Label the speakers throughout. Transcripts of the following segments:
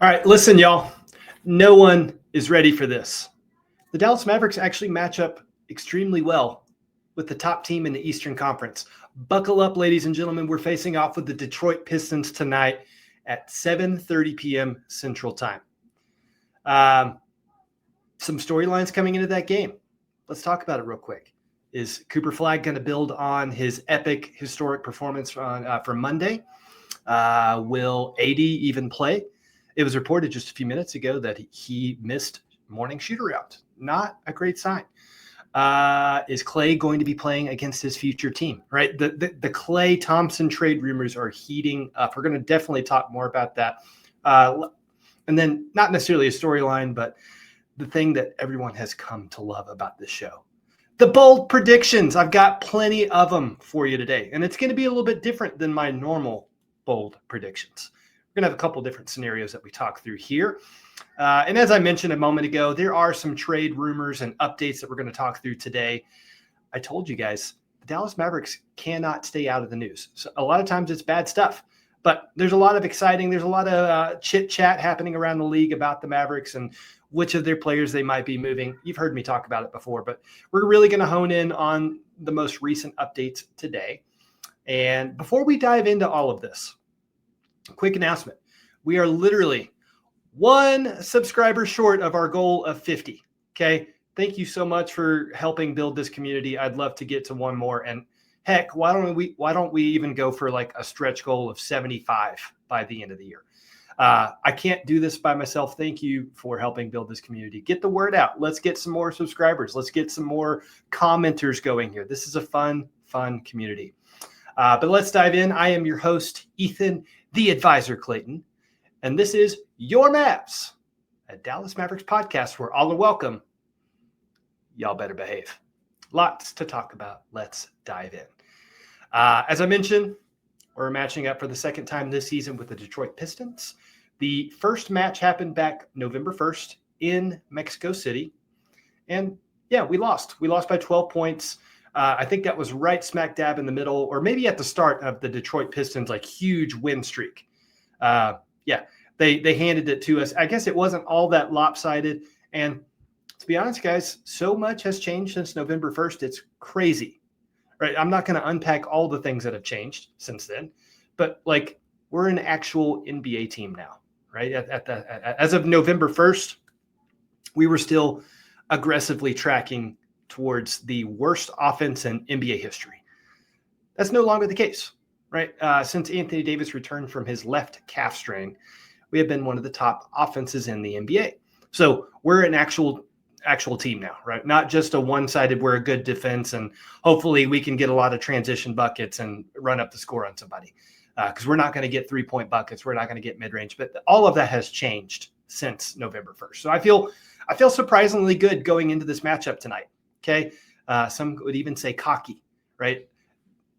Speaker 1: All right, listen, y'all. No one is ready for this. The Dallas Mavericks actually match up extremely well with the top team in the Eastern Conference. Buckle up, ladies and gentlemen. We're facing off with the Detroit Pistons tonight at 7:30 p.m. Central Time. Some storylines coming into that game. Let's talk about it real quick. Is Cooper Flagg going to build on his epic, historic performance from Monday? Will AD even play? It was reported just a few minutes ago that he missed morning shoot-around. Not a great sign. Is Klay going to be playing against his future team, right? The Klay Thompson trade rumors are heating up. We're going to definitely talk more about that. And then not necessarily a storyline, but the thing that everyone has come to love about this show. The bold predictions. I've got plenty of them for you today. And it's going to be a little bit different than my normal bold predictions. We're going to have a couple different scenarios that we talk through here. And as I mentioned a moment ago, there are some trade rumors and updates that we're going to talk through today. I told you guys, the Dallas Mavericks cannot stay out of the news. So a lot of times it's bad stuff, but there's a lot of chit chat happening around the league about the Mavericks and which of their players they might be moving. You've heard me talk about it before, but we're really going to hone in on the most recent updates today. And before we dive into all of this, quick announcement. We are literally one subscriber short of our goal of 50. Okay. Thank you so much for helping build this community. I'd love to get to one more. And heck, why don't we even go for like a stretch goal of 75 by the end of the year? I can't do this by myself. Thank you for helping build this community. Get the word out. Let's get some more subscribers. Let's get some more commenters going here. This is a fun community. But let's dive in. I am your host, Ethan, the advisor Clayton, and this is Your Mavs, a Dallas Mavericks podcast where all are welcome. Y'all better behave. Lots to talk about. Let's dive in. As I mentioned, we're matching up for the second time this season with the Detroit Pistons. The first match happened back November 1st in Mexico City. And yeah, we lost. We lost by 12 points. I think that was right smack dab in the middle, or maybe at the start of the Detroit Pistons, like huge win streak. They handed it to us. I guess it wasn't all that lopsided. And to be honest, guys, so much has changed since November 1st. It's crazy. Right, I'm not going to unpack all the things that have changed since then, but like we're an actual NBA team now, right? As of November 1st, we were still aggressively tracking towards the worst offense in NBA history. That's no longer the case, right? Since Anthony Davis returned from his left calf strain, we have been one of the top offenses in the NBA. So we're an actual team now, right? Not just a one-sided, we're a good defense, and hopefully we can get a lot of transition buckets and run up the score on somebody. Because we're not going to get three-point buckets, we're not going to get mid-range, but all of that has changed since November 1st. So I feel surprisingly good going into this matchup tonight. Okay, some would even say cocky, right?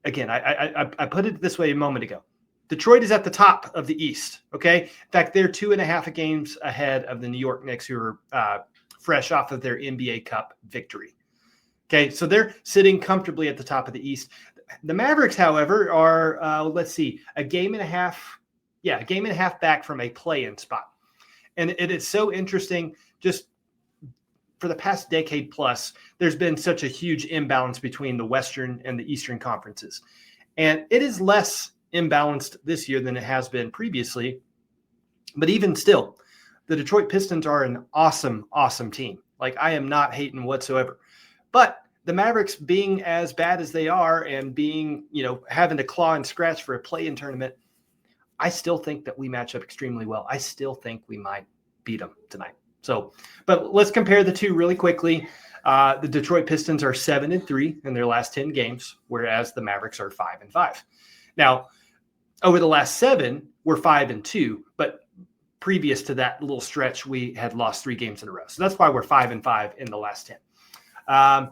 Speaker 1: Again, I put it this way a moment ago. Detroit is at the top of the East. Okay, in fact, they're 2.5 games ahead of the New York Knicks, who are fresh off of their NBA Cup victory. Okay, so they're sitting comfortably at the top of the East. The Mavericks, however, are, a game and a half back from a play-in spot. And it is so interesting, just for the past decade plus, there's been such a huge imbalance between the Western and the Eastern conferences. And it is less imbalanced this year than it has been previously. But even still, the Detroit Pistons are an awesome team. Like, I am not hating whatsoever. But the Mavericks, being as bad as they are and being, having to claw and scratch for a play-in tournament, I still think that we match up extremely well. I still think we might beat them tonight. So, but let's compare the two really quickly. The Detroit Pistons are 7-3 in their last 10 games, whereas the Mavericks are 5-5. Now, over the last 7, we're 5-2, but previous to that little stretch, we had lost 3 games in a row. So that's why we're 5-5 in the last 10.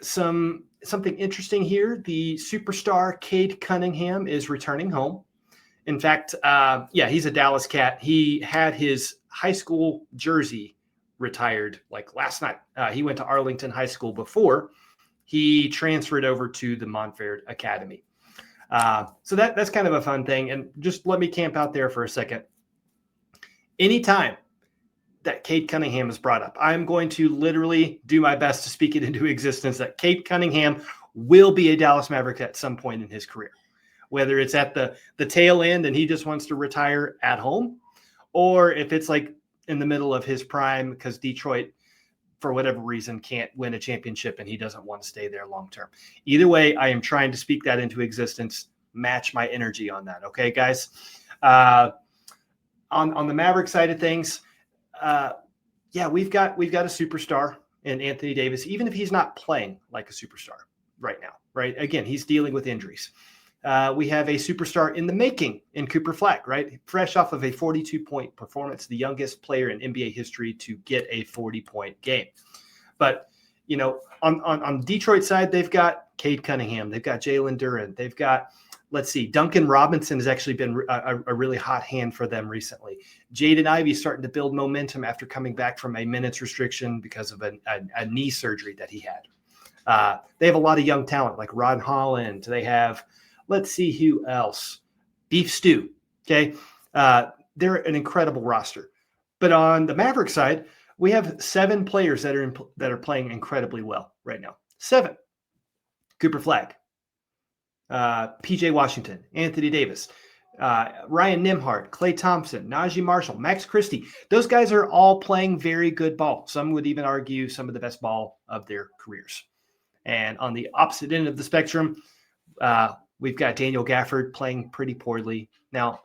Speaker 1: Something interesting here. The superstar Cade Cunningham is returning home. In fact, he's a Dallas cat. He had his high school jersey retired like last night. He went to Arlington High School before he transferred over to the Montverde Academy. So that's kind of a fun thing. And just let me camp out there for a second. anytime that Cade Cunningham is brought up, I'm going to literally do my best to speak it into existence that Cade Cunningham will be a Dallas Maverick at some point in his career, whether it's at the tail end and he just wants to retire at home, or if it's like in the middle of his prime because Detroit, for whatever reason, can't win a championship and he doesn't want to stay there long term. Either way, I am trying to speak that into existence, match my energy on that. Okay, guys? On the Maverick side of things, yeah, we've got a superstar in Anthony Davis, even if he's not playing like a superstar right now, right? Again, he's dealing with injuries. We have a superstar in the making in Cooper Flagg, right? Fresh off of a 42-point performance, the youngest player in NBA history to get a 40-point game. But, you know, on the Detroit side, they've got Cade Cunningham. They've got Jalen Duren. They've got, let's see, Duncan Robinson has actually been a really hot hand for them recently. Jaden Ivey starting to build momentum after coming back from a minutes restriction because of a knee surgery that he had. They have a lot of young talent like Ron Holland. They have, let's see who else. Beef Stew. Okay. They're an incredible roster. But on the Maverick side, we have 7 players that are playing incredibly well right now. 7. Cooper Flagg, PJ Washington, Anthony Davis, Ryan Nembhard, Klay Thompson, Najee Marshall, Max Christie. Those guys are all playing very good ball. Some would even argue some of the best ball of their careers. And on the opposite end of the spectrum, we've got Daniel Gafford playing pretty poorly. Now,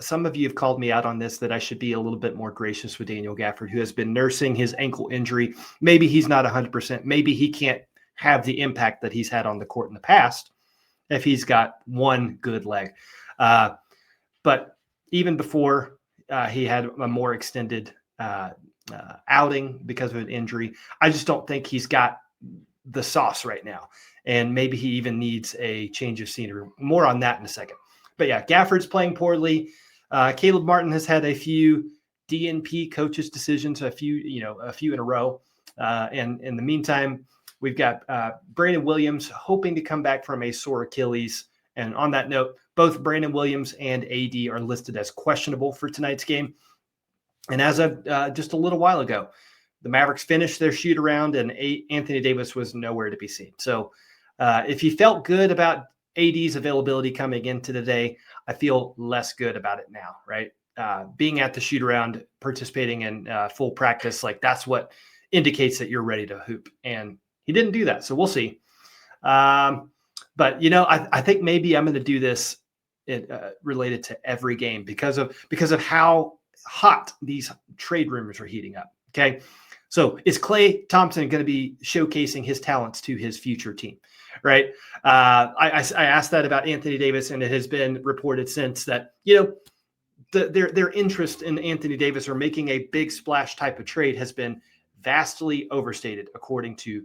Speaker 1: some of you have called me out on this, that I should be a little bit more gracious with Daniel Gafford, who has been nursing his ankle injury. Maybe he's not 100%. Maybe he can't have the impact that he's had on the court in the past if he's got one good leg. But even before he had a more extended outing because of an injury, I just don't think he's got the sauce right now. And maybe he even needs a change of scenery. More on that in a second. But yeah, Gafford's playing poorly. Caleb Martin has had a few DNP coaches' decisions, a few in a row. And in the meantime, we've got Brandon Williams hoping to come back from a sore Achilles. And on that note, both Brandon Williams and AD are listed as questionable for tonight's game. And as of just a little while ago, the Mavericks finished their shoot around and Anthony Davis was nowhere to be seen. So if you felt good about AD's availability coming into the day, I feel less good about it now, right? Being at the shoot around, participating in full practice, like that's what indicates that you're ready to hoop. And he didn't do that. So we'll see. But, you know, I think maybe I'm going to do this related to every game because of how hot these trade rumors are heating up. Okay. So is Klay Thompson going to be showcasing his talents to his future team? Right. I asked that about Anthony Davis, and it has been reported since that, you know, their interest in Anthony Davis or making a big splash type of trade has been vastly overstated, according to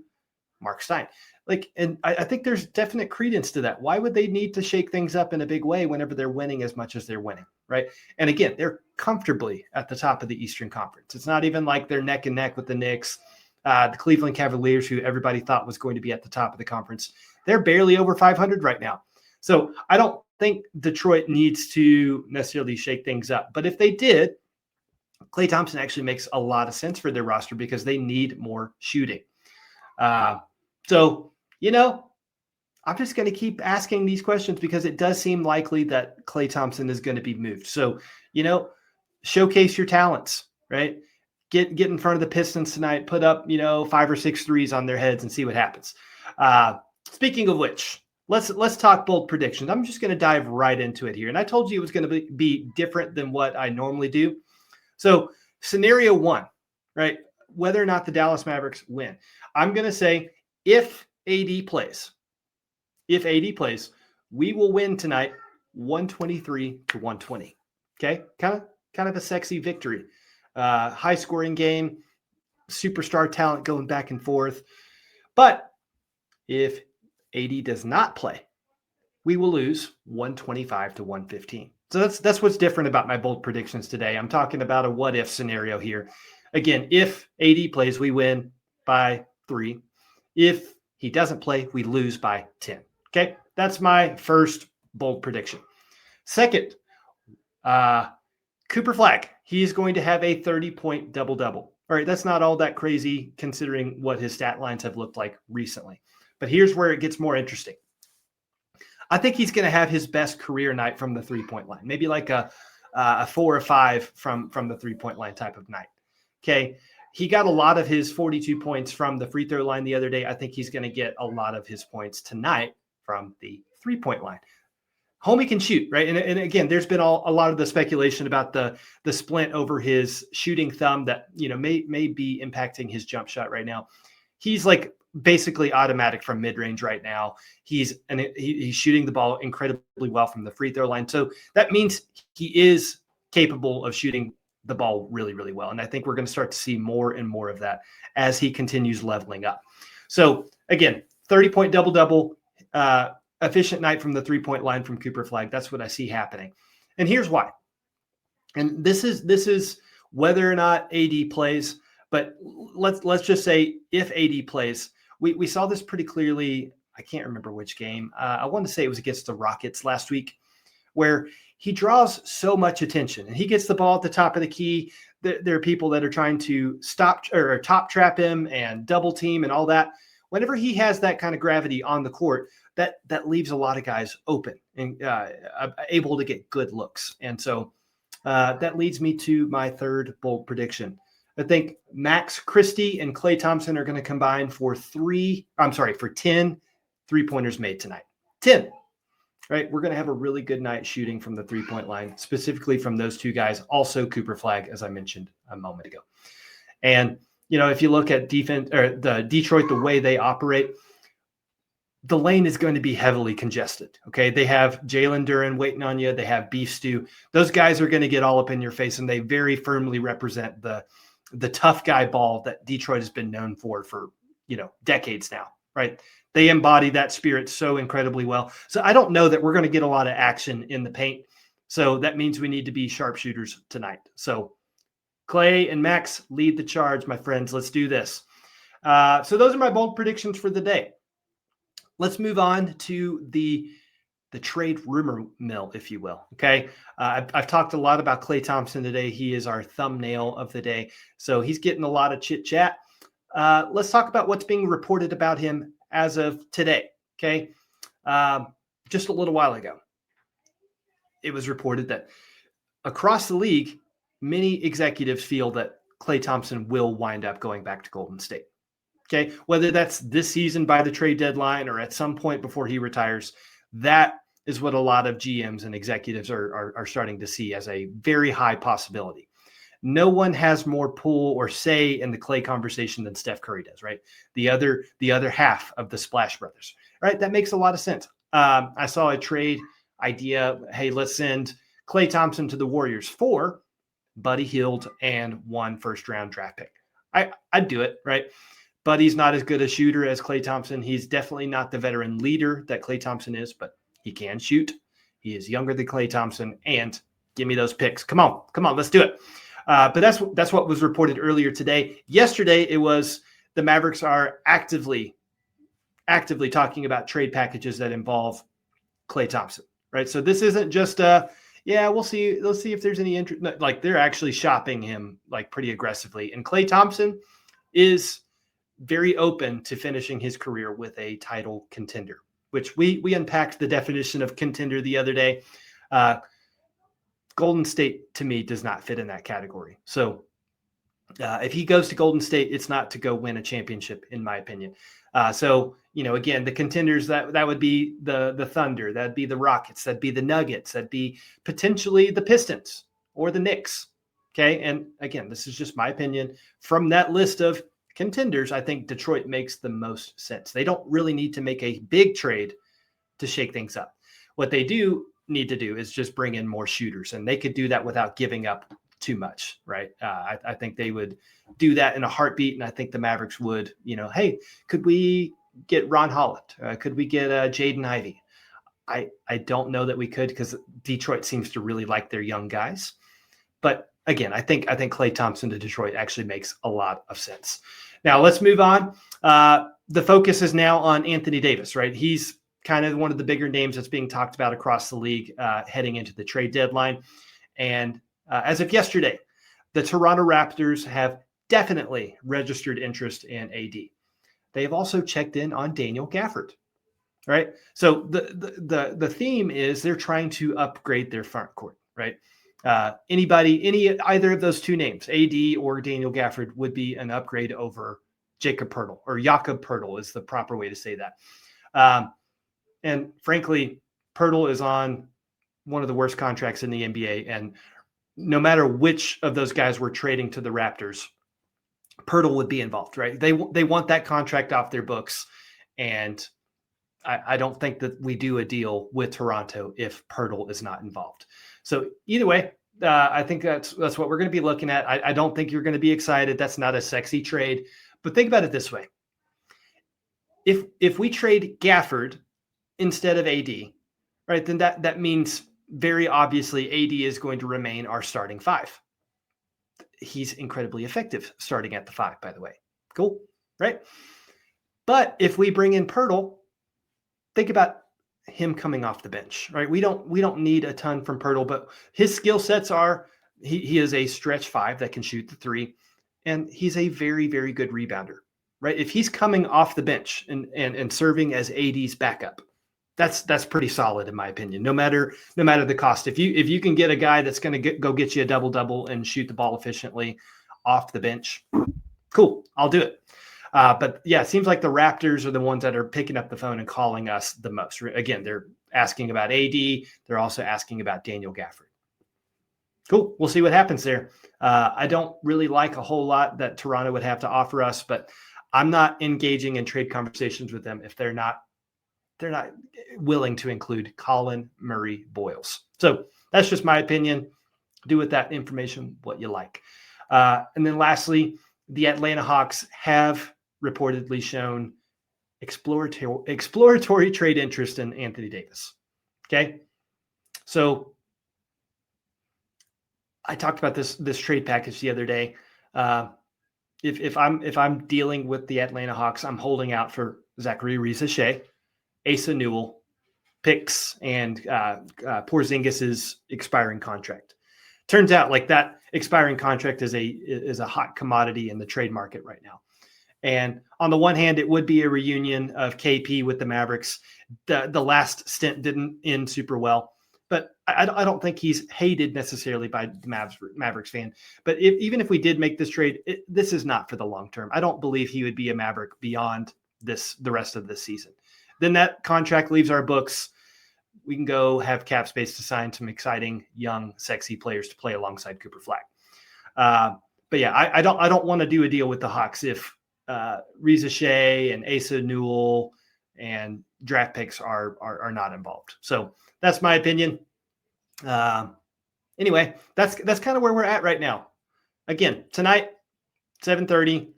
Speaker 1: Mark Stein. Like, and I think there's definite credence to that. Why would they need to shake things up in a big way whenever they're winning as much as they're winning, right? And again, they're comfortably at the top of the Eastern Conference. It's not even like they're neck and neck with the Knicks, the Cleveland Cavaliers, who everybody thought was going to be at the top of the conference. They're barely over 500 right now. So I don't think Detroit needs to necessarily shake things up. But if they did, Klay Thompson actually makes a lot of sense for their roster because they need more shooting. So, you know, I'm just going to keep asking these questions because it does seem likely that Klay Thompson is going to be moved. So, you know, showcase your talents, right? Get in front of the Pistons tonight, put up, you know, 5 or 6 threes on their heads and see what happens. Speaking of which, let's talk bold predictions. I'm just going to dive right into it here. And I told you it was going to be different than what I normally do. So scenario 1, right? Whether or not the Dallas Mavericks win, I'm going to say if AD plays, we will win tonight 123-120. Okay. Kind of a sexy victory. High scoring game, superstar talent going back and forth. But if AD does not play, we will lose 125-115. So that's what's different about my bold predictions today. I'm talking about a what if scenario here. Again, if AD plays, we win by 3. If he doesn't play, we lose by 10. Okay, that's my first bold prediction. Second, Cooper Flagg, he's going to have a 30-point double-double. All right, that's not all that crazy considering what his stat lines have looked like recently. But here's where it gets more interesting. I think he's going to have his best career night from the three-point line, maybe like a 4 or 5 from the three-point line type of night. Okay, he got a lot of his 42 points from the free throw line the other day. I think he's going to get a lot of his points tonight from the three-point line. Homie can shoot, right? And again, there's been a lot of the speculation about the splint over his shooting thumb that, may be impacting his jump shot right now. He's like basically automatic from mid-range right now. He's shooting the ball incredibly well from the free throw line. So that means he is capable of shooting the ball really, really well. And I think we're going to start to see more and more of that as he continues leveling up. So again, 30-point double-double, efficient night from the three-point line from Cooper Flagg. That's what I see happening. And here's why. And this is whether or not AD plays, but let's just say if AD plays, we saw this pretty clearly. I can't remember which game. I want to say it was against the Rockets last week, where he draws so much attention and he gets the ball at the top of the key. There are people that are trying to stop or top trap him and double team and all that. Whenever he has that kind of gravity on the court, that leaves a lot of guys open and able to get good looks. And so that leads me to my third bold prediction. I think Max Christie and Klay Thompson are going to combine for 10 three-pointers made tonight. 10, right? We're going to have a really good night shooting from the three-point line, specifically from those two guys. Also Cooper Flagg, as I mentioned a moment ago. And, if you look at defense or the Detroit, the way they operate, the lane is going to be heavily congested. Okay. They have Jalen Duren waiting on you. They have Beef Stew. Those guys are going to get all up in your face, and they very firmly represent the tough guy ball that Detroit has been known for decades now, right? They embody that spirit so incredibly well. So I don't know that we're going to get a lot of action in the paint. So that means we need to be sharpshooters tonight. So Klay and Max, lead the charge, my friends. Let's do this. So those are my bold predictions for the day. Let's move on to the trade rumor mill, if you will. Okay. I've talked a lot about Klay Thompson today. He is our thumbnail of the day. So he's getting a lot of chit chat. Let's talk about what's being reported about him as of today. Okay. Just a little while ago, it was reported that across the league, many executives feel that Klay Thompson will wind up going back to Golden State. Okay, whether that's this season by the trade deadline or at some point before he retires, that is what a lot of GMs and executives are starting to see as a very high possibility. No one has more pull or say in the Klay conversation than Steph Curry does, right? The other half of the Splash Brothers, right? That makes a lot of sense. I saw a trade idea. Hey, let's send Klay Thompson to the Warriors for Buddy Hield and 1 first-round draft pick. I'd do it, right? Buddy's not as good a shooter as Klay Thompson. He's definitely not the veteran leader that Klay Thompson is, but he can shoot. He is younger than Klay Thompson, and give me those picks. Come on, let's do it. But that's what was reported earlier today. Yesterday, it was the Mavericks are actively talking about trade packages that involve Klay Thompson, right? So this isn't just we'll see. Let's see if there's any interest. Like, they're actually shopping him like pretty aggressively, and Klay Thompson is very open to finishing his career with a title contender, which we unpacked the definition of contender the other day. Golden State, to me, does not fit in that category. So if he goes to Golden State, it's not to go win a championship, in my opinion. Again, the contenders, that would be the Thunder, that'd be the Rockets, that'd be the Nuggets, that'd be potentially the Pistons or the Knicks. Okay. And again, this is just my opinion. From that list of contenders, I think Detroit makes the most sense. They don't really need to make a big trade to shake things up. What they do need to do is just bring in more shooters, and they could do that without giving up too much, right? I think they would do that in a heartbeat, and I think the Mavericks would, hey, could we get Ron Holland? Could we get Jaden Ivey? I don't know that we could, because Detroit seems to really like their young guys. But again, I think Klay Thompson to Detroit actually makes a lot of sense. Now let's move on. The focus is now on Anthony Davis, right? He's kind of one of the bigger names that's being talked about across the league heading into the trade deadline. And as of yesterday, the Toronto Raptors have definitely registered interest in AD. They have also checked in on Daniel Gafford. Right. So the theme is they're trying to upgrade their front court. Right. Either of those two names, AD or Daniel Gafford, would be an upgrade over Jakob Poeltl, or Jakob Poeltl is the proper way to say that. And frankly, Poeltl is on one of the worst contracts in the NBA. And no matter which of those guys we're trading to the Raptors, Poeltl would be involved, right? They want that contract off their books. And I don't think that we do a deal with Toronto if Poeltl is not involved. So either way, I think that's what we're going to be looking at. I don't think you're going to be excited. That's not a sexy trade. But think about it this way. If we trade Gafford instead of AD, right, then that means very obviously AD is going to remain our starting five. He's incredibly effective starting at the five, by the way. Cool, right? But if we bring in Poeltl, think about him coming off the bench, right? We don't need a ton from Poeltl, but his skill sets are he is a stretch five that can shoot the three, and he's a very, very good rebounder, right? If he's coming off the bench and serving as AD's backup, that's pretty solid in my opinion. No matter the cost, if you can get a guy that's going to go get you a double and shoot the ball efficiently off the bench, cool, I'll do it. But yeah, it seems like the Raptors are the ones that are picking up the phone and calling us the most. Again, they're asking about AD. They're also asking about Daniel Gafford. Cool. We'll see what happens there. I don't really like a whole lot that Toronto would have to offer us, but I'm not engaging in trade conversations with them if they're not willing to include Colin Murray Boyles. So that's just my opinion. Do with that information what you like. And then lastly, the Atlanta Hawks have reportedly shown exploratory trade interest in Anthony Davis. Okay. So I talked about this trade package the other day. If I'm dealing with the Atlanta Hawks, I'm holding out for Zachary Risacher, Asa Newell, picks, and Porzingis's expiring contract. Turns out like that expiring contract is a hot commodity in the trade market right now. And on the one hand, it would be a reunion of KP with the Mavericks. The last stint didn't end super well, but I don't think he's hated necessarily by the Mavericks fan. But even if we did make this trade, this is not for the long term. I don't believe he would be a Maverick beyond the rest of this season. Then that contract leaves our books. We can go have cap space to sign some exciting, young, sexy players to play alongside Cooper Flagg. But yeah, I don't want to do a deal with the Hawks if Risacher and Asa Newell and draft picks are not involved. So that's my opinion. Anyway, that's kind of where we're at right now. Again, tonight, 7:30,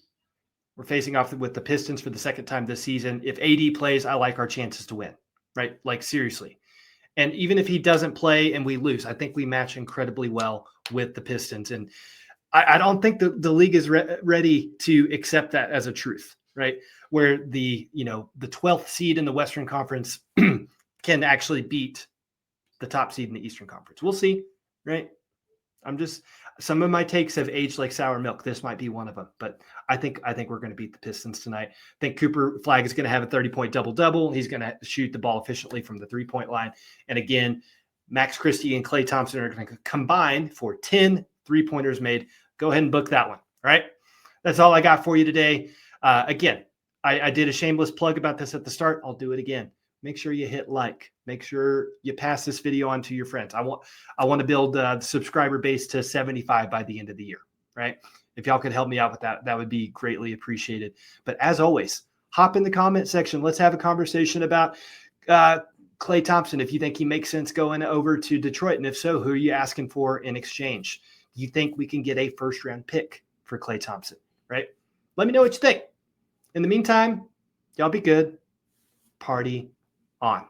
Speaker 1: we're facing off with the Pistons for the second time this season. If AD plays, I like our chances to win, right? Like seriously. And even if he doesn't play and we lose, I think we match incredibly well with the Pistons. And I don't think the league is ready to accept that as a truth, right? Where the 12th seed in the Western Conference can actually beat the top seed in the Eastern Conference. We'll see, right? Some of my takes have aged like sour milk. This might be one of them, but I think we're going to beat the Pistons tonight. I think Cooper Flagg is going to have a 30-point double-double. He's going to shoot the ball efficiently from the three-point line. And again, Max Christie and Klay Thompson are going to combine for 10 3-pointers made. Go ahead and book that one. All right. That's all I got for you today. Again, I did a shameless plug about this at the start. I'll do it again. Make sure you hit like. Make sure you pass this video on to your friends. I want to build the subscriber base to 75 by the end of the year, right? If y'all could help me out with that, that would be greatly appreciated. But as always, hop in the comment section. Let's have a conversation about Klay Thompson. If you think he makes sense going over to Detroit, and if so, who are you asking for in exchange? Do you think we can get a first-round pick for Klay Thompson, right? Let me know what you think. In the meantime, y'all be good. Party on.